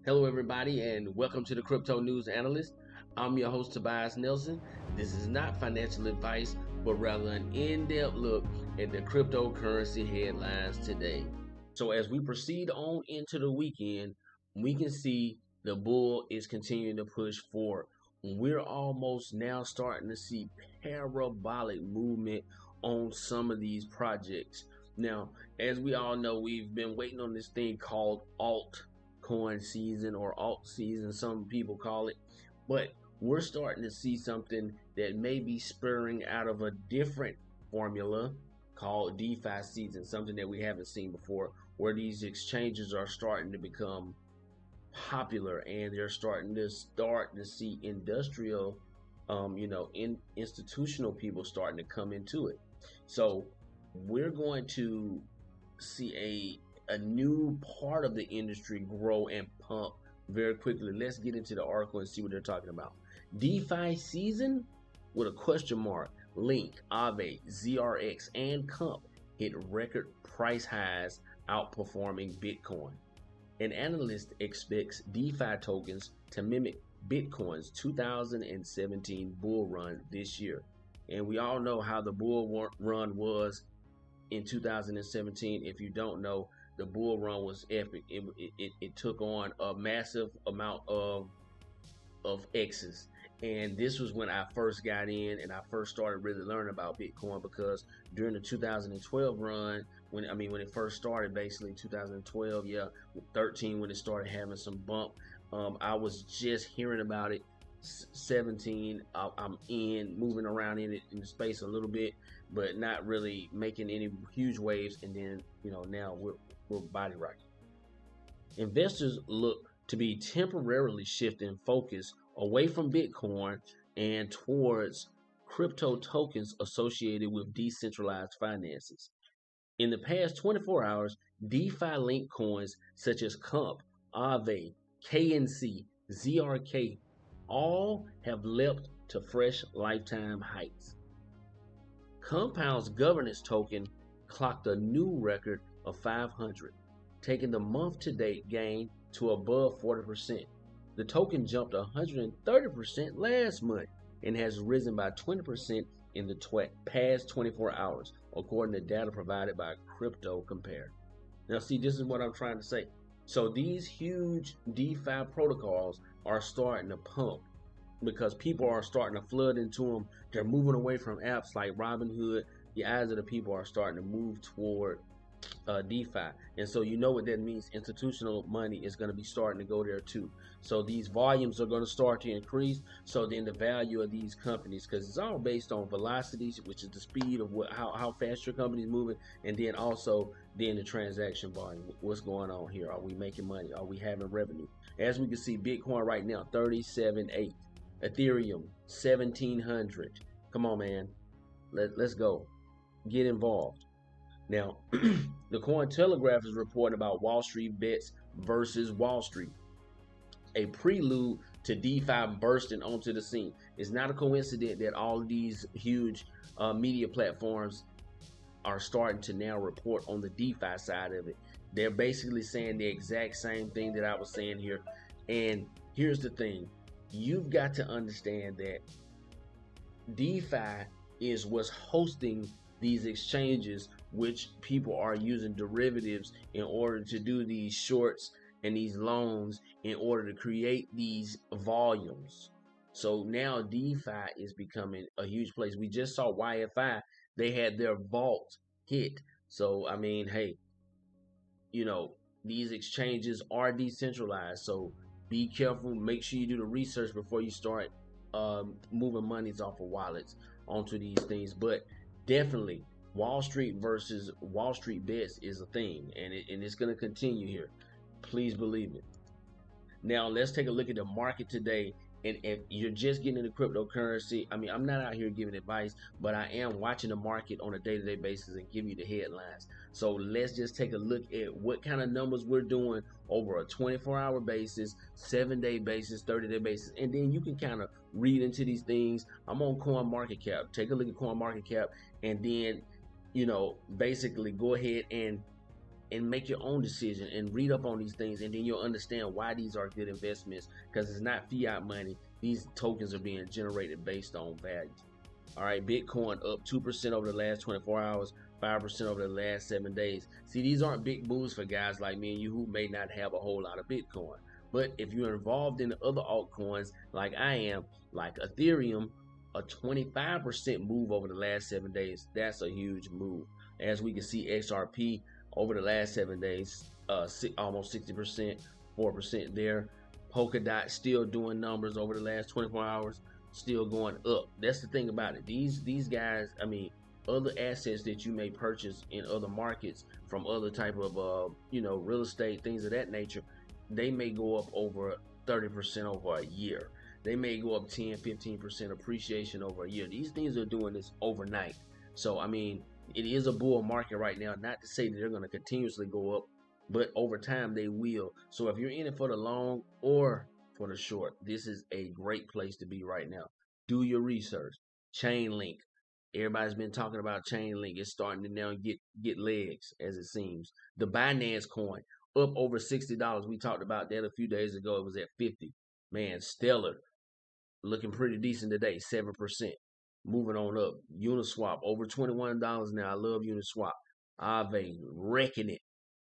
Hello, everybody, and welcome to the Crypto News Analyst. I'm your host, Tobias Nelson. This is not financial advice, but rather an in-depth look at the cryptocurrency headlines today. So as we proceed on into the weekend, we can see the bull is continuing to push forward. We're almost now starting to see parabolic movement on some of these projects. Now, as we all know, we've been waiting on this thing called altcoin season or alt season, some people call it, but we're starting to see something that may be spurring out of a different formula called DeFi season, something that we haven't seen before, where these exchanges are starting to become popular and they're starting to see industrial, institutional people starting to come into it. So we're going to see a new part of the industry grow and pump very quickly. Let's get into the article and see what they're talking about. DeFi season with a question mark. Link, Aave, ZRX, and Comp hit record price highs, outperforming Bitcoin. An analyst expects DeFi tokens to mimic Bitcoin's 2017 bull run this year. And we all know how the bull run was in 2017. If you don't know, the bull run was epic. It took on a massive amount of X's. And this was when I first got in and I first started really learning about Bitcoin, because during the 2012 run, when it first started, basically 2012, 13, when it started having some bump, I was just hearing about it. 17, I'm moving around in the space a little bit, but not really making any huge waves. And then now we're body rocking. Investors look to be temporarily shifting focus away from Bitcoin and towards crypto tokens associated with decentralized finances. In the past 24 hours, DeFi linked coins such as Comp, Aave, KNC, ZRK all have leapt to fresh lifetime heights. Compound's governance token clocked a new record of 500, taking the month-to-date gain to above 40%. The token jumped 130% last month and has risen by 20% in the past 24 hours, according to data provided by Crypto Compare. Now, see, this is what I'm trying to say. So these huge DeFi protocols are starting to pump because people are starting to flood into them. They're moving away from apps like Robinhood. The eyes of the people are starting to move toward DeFi. And so you know what that means. Institutional money is going to be starting to go there too. So these volumes are going to start to increase. So then the value of these companies, because it's all based on velocities, which is the speed of how fast your company is moving, and then also the transaction volume. What's going on here? Are we making money? Are we having revenue? As we can see, Bitcoin right now 37.8, Ethereum 1,700. Come on, man, let's go, get involved. Now, the Cointelegraph is reporting about Wall Street bets versus Wall Street, a prelude to DeFi bursting onto the scene. It's not a coincidence that all of these huge media platforms are starting to now report on the DeFi side of it. They're basically saying the exact same thing that I was saying here. And here's the thing. You've got to understand that DeFi is what's hosting these exchanges, which people are using derivatives in order to do these shorts and these loans in order to create these volumes. So now DeFi is becoming a huge place. We just saw YFI, they had their vault hit. So I mean, hey, these exchanges are decentralized, so be careful. Make sure you do the research before you start moving monies off of wallets onto these things. But definitely, Wall Street versus Wall Street bets is a thing, and it's going to continue here. Please believe it. Now, let's take a look at the market today. And if you're just getting into cryptocurrency, I'm not out here giving advice, but I am watching the market on a day-to-day basis and giving you the headlines. So let's just take a look at what kind of numbers we're doing over a 24-hour basis, 7-day basis, 30-day basis. And then you can kind of read into these things. I'm on CoinMarketCap. Take a look at CoinMarketCap, and then, basically go ahead and and make your own decision and read up on these things, and then you'll understand why these are good investments, because it's not fiat money. These tokens are being generated based on value. All right, Bitcoin up 2% over the last 24 hours, 5% over the last 7 days. See, these aren't big moves for guys like me and you who may not have a whole lot of Bitcoin. But if you're involved in the other altcoins like I am, like Ethereum, a 25% move over the last 7 days, that's a huge move. As we can see, XRP over the last 7 days, almost 60%, 4% there. Polkadot still doing numbers over the last 24 hours, still going up. That's the thing about it. These guys, I mean, other assets that you may purchase in other markets from other type of real estate, things of that nature, they may go up over 30% over a year. They may go up 10, 15% appreciation over a year. These things are doing this overnight. So, I mean, it is a bull market right now. Not to say that they're going to continuously go up, but over time they will. So if you're in it for the long or for the short, this is a great place to be right now. Do your research. Chainlink. Everybody's been talking about Chainlink. It's starting to now get legs, as it seems. The Binance coin up over $60. We talked about that a few days ago. It was at 50. Man, stellar. Looking pretty decent today, 7%. Moving on up. Uniswap over $21 now. I love Uniswap. Aave wrecking it.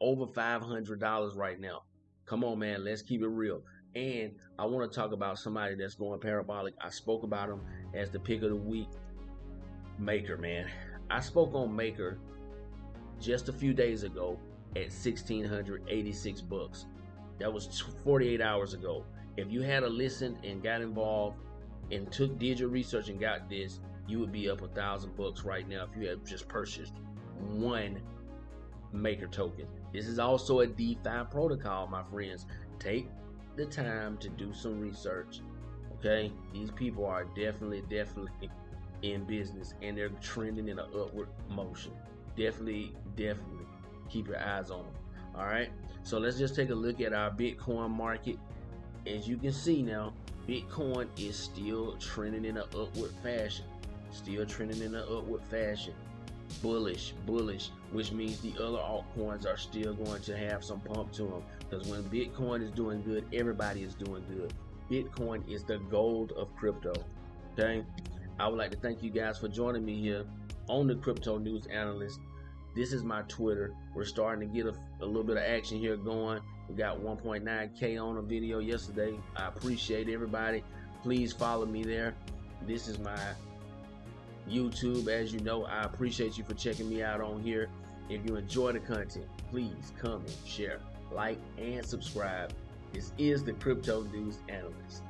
Over $500 right now. Come on, man. Let's keep it real. And I want to talk about somebody that's going parabolic. I spoke about him as the pick of the week. Maker, man. I spoke on Maker just a few days ago at $1,686. That was 48 hours ago. If you had a listen and got involved and did your research and got this, you would be up $1,000 right now if you had just purchased one Maker token. This is also a DeFi protocol, my friends. Take the time to do some research. Okay, these people are definitely in business, and they're trending in an upward motion. Definitely keep your eyes on them. All right, so let's just take a look at our Bitcoin market. As you can see now, Bitcoin is still trending in an upward fashion. Bullish, which means the other altcoins are still going to have some pump to them, because when Bitcoin is doing good, everybody is doing good. Bitcoin is the gold of crypto. Okay, I would like to thank you guys for joining me here on the Crypto News Analyst. This is my Twitter. We're starting to get a little bit of action here going. We got 1.9K on a video yesterday. I appreciate everybody. Please follow me there. This is my YouTube. As you know, I appreciate you for checking me out on here. If you enjoy the content, please comment, share, like, and subscribe. This is the Crypto News Analyst.